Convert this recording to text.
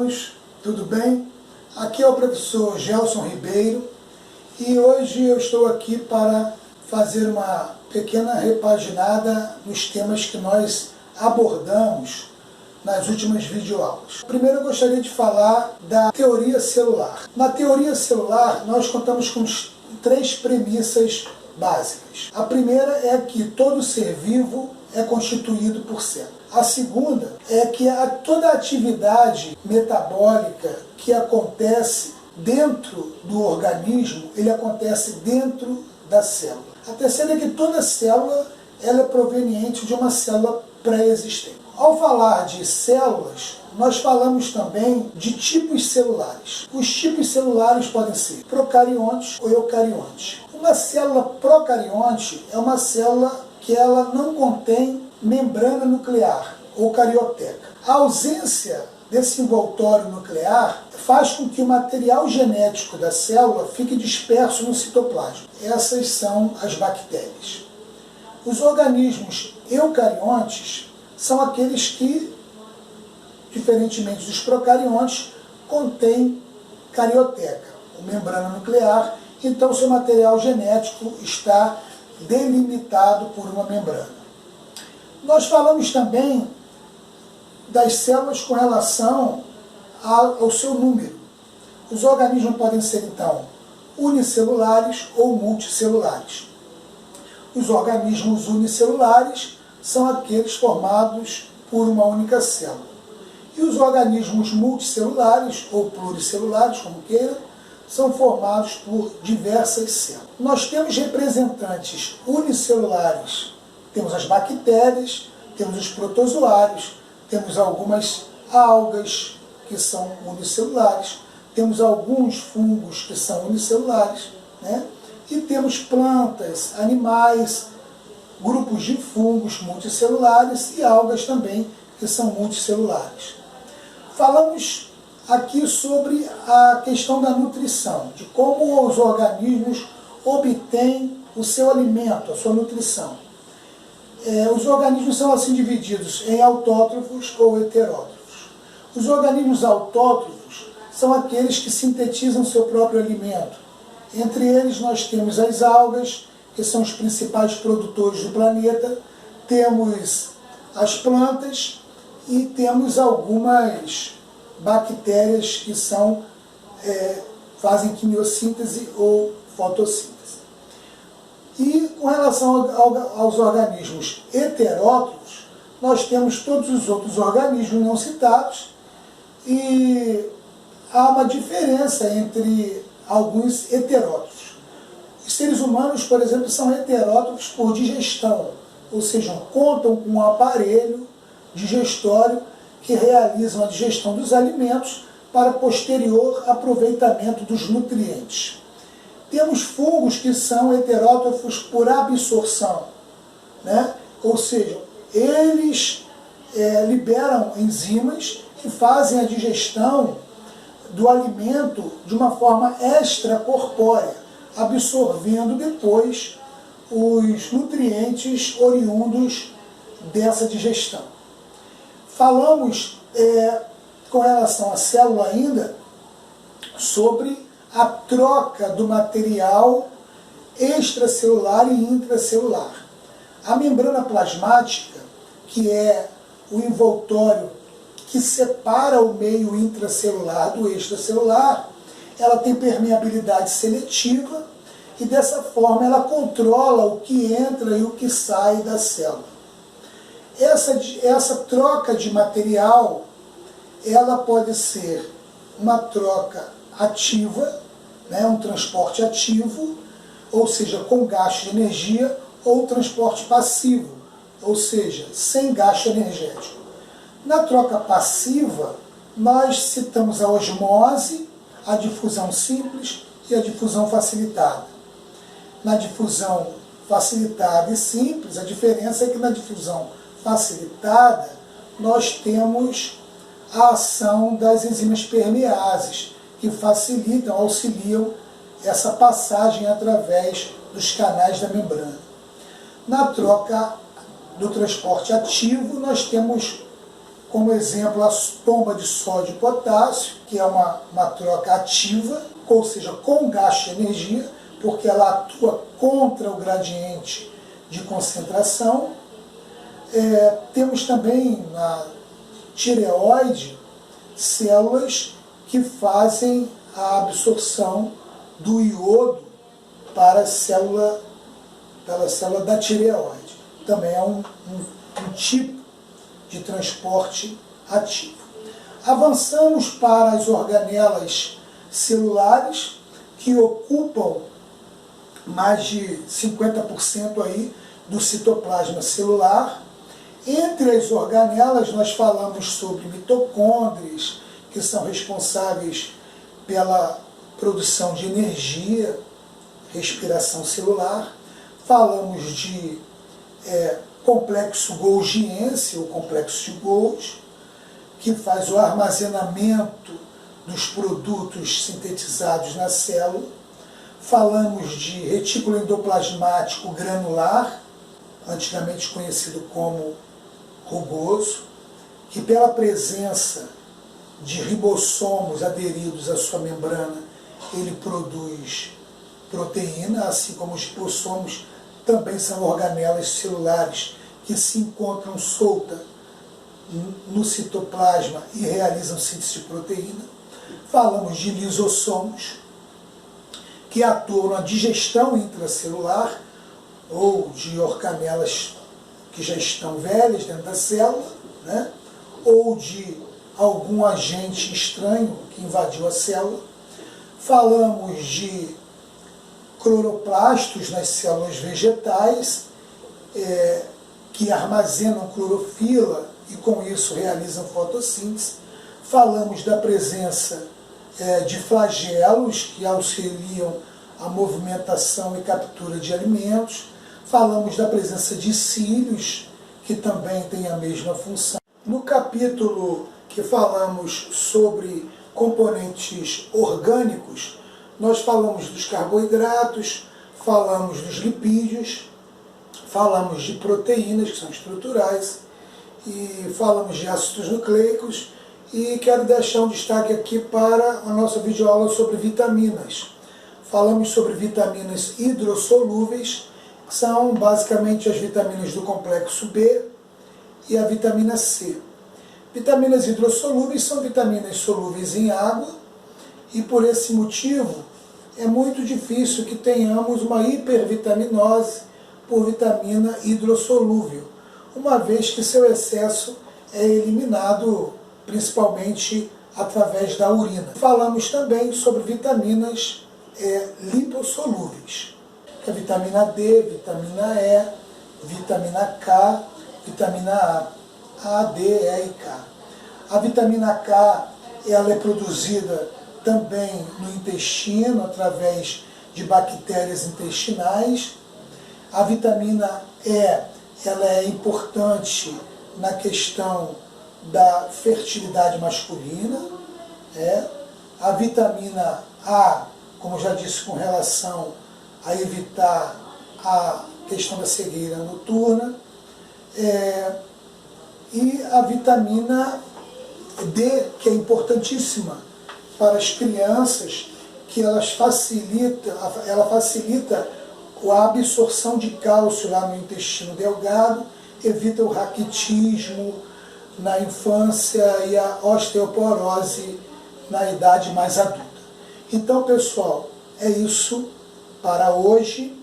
alunos, tudo bem? Aqui é o professor Gelson Ribeiro e hoje eu estou aqui para fazer uma pequena repaginada nos temas que nós abordamos nas últimas videoaulas. Primeiro eu gostaria de falar da teoria celular. Na teoria celular nós contamos com três premissas básicas. A primeira é que todo ser vivo é constituído por células. A segunda é que toda a atividade metabólica que acontece dentro do organismo, ele acontece dentro da célula. A terceira é que toda célula ela é proveniente de uma célula pré-existente. Ao falar de células, nós falamos também de tipos celulares. Os tipos celulares podem ser procariontes ou eucariontes. Uma célula procarionte é uma célula que ela não contém membrana nuclear ou carioteca. A ausência desse envoltório nuclear faz com que o material genético da célula fique disperso no citoplasma. Essas são as bactérias. Os organismos eucariontes são aqueles que, diferentemente dos procariontes, contêm carioteca, ou membrana nuclear, então seu material genético está delimitado por uma membrana. Nós falamos também das células com relação ao seu número. Os organismos podem ser, então, unicelulares ou multicelulares. Os organismos unicelulares são aqueles formados por uma única célula. E os organismos multicelulares, ou pluricelulares, como queira, são formados por diversas células. Nós temos representantes unicelulares, temos as bactérias, temos os protozoários, temos algumas algas que são unicelulares, temos alguns fungos que são unicelulares, né? E temos plantas, animais, grupos de fungos multicelulares e algas também que são multicelulares. Falamos aqui sobre a questão da nutrição, de como os organismos obtêm o seu alimento, a sua nutrição. Os organismos são assim divididos em autótrofos ou heterótrofos. Os organismos autótrofos são aqueles que sintetizam seu próprio alimento. Entre eles nós temos as algas, que são os principais produtores do planeta, temos as plantas e temos algumas bactérias que fazem quimiossíntese ou fotossíntese. E com relação aos organismos heterótrofos, nós temos todos os outros organismos não citados e há uma diferença entre alguns heterótrofos. Os seres humanos, por exemplo, são heterótrofos por digestão, ou seja, contam com um aparelho digestório que realizam a digestão dos alimentos para posterior aproveitamento dos nutrientes. Temos fungos que são heterótrofos por absorção, né? Ou seja, eles liberam enzimas que fazem a digestão do alimento de uma forma extracorpórea, absorvendo depois os nutrientes oriundos dessa digestão. Falamos com relação à célula ainda sobre a troca do material extracelular e intracelular. A membrana plasmática, que é o envoltório que separa o meio intracelular do extracelular, ela tem permeabilidade seletiva e dessa forma ela controla o que entra e o que sai da célula. Essa troca de material, ela pode ser uma troca ativa, né, um transporte ativo, ou seja, com gasto de energia, ou transporte passivo, ou seja, sem gasto energético. Na troca passiva, nós citamos a osmose, a difusão simples e a difusão facilitada. Na difusão facilitada e simples, a diferença é que na difusão facilitada, nós temos a ação das enzimas permeases, que facilitam, auxiliam essa passagem através dos canais da membrana. Na troca do transporte ativo, nós temos como exemplo a bomba de sódio e potássio, que é uma troca ativa, ou seja, com gasto de energia, porque ela atua contra o gradiente de concentração. Temos também na tireoide células que fazem a absorção do iodo para a célula da tireoide. Também é um tipo de transporte ativo. Avançamos para as organelas celulares, que ocupam mais de 50% aí do citoplasma celular. Entre as organelas nós falamos sobre mitocôndrias, que são responsáveis pela produção de energia, respiração celular. Falamos de complexo golgiense, ou complexo de Golgi, que faz o armazenamento dos produtos sintetizados na célula. Falamos de retículo endoplasmático granular, antigamente conhecido como rugoso, que pela presença de ribossomos aderidos à sua membrana, ele produz proteína, assim como os ribossomos também são organelas celulares que se encontram soltas no citoplasma e realizam síntese de proteína. Falamos de lisossomos, que atuam na digestão intracelular, ou de organelas que já estão velhas dentro da célula, né? Ou de algum agente estranho que invadiu a célula. Falamos de cloroplastos nas células vegetais, que armazenam clorofila e com isso realizam fotossíntese. Falamos da presença de flagelos, que auxiliam a movimentação e captura de alimentos. Falamos da presença de cílios, que também têm a mesma função. No capítulo que falamos sobre componentes orgânicos, nós falamos dos carboidratos, falamos dos lipídios, falamos de proteínas, que são estruturais, e falamos de ácidos nucleicos, e quero deixar um destaque aqui para a nossa videoaula sobre vitaminas. Falamos sobre vitaminas hidrossolúveis, que são basicamente as vitaminas do complexo B e a vitamina C. Vitaminas hidrossolúveis são vitaminas solúveis em água, e por esse motivo é muito difícil que tenhamos uma hipervitaminose por vitamina hidrossolúvel, uma vez que seu excesso é eliminado principalmente através da urina. Falamos também sobre vitaminas lipossolúveis, que é a vitamina D, vitamina E, vitamina K, vitamina A, D, E e K. A vitamina K ela é produzida também no intestino, através de bactérias intestinais. A vitamina E ela é importante na questão da fertilidade masculina. A vitamina A, como já disse, com relação a evitar a questão da cegueira noturna. E a vitamina D, que é importantíssima para as crianças, que ela facilita a absorção de cálcio lá no intestino delgado, evita o raquitismo na infância e a osteoporose na idade mais adulta. Então, pessoal, é isso para hoje.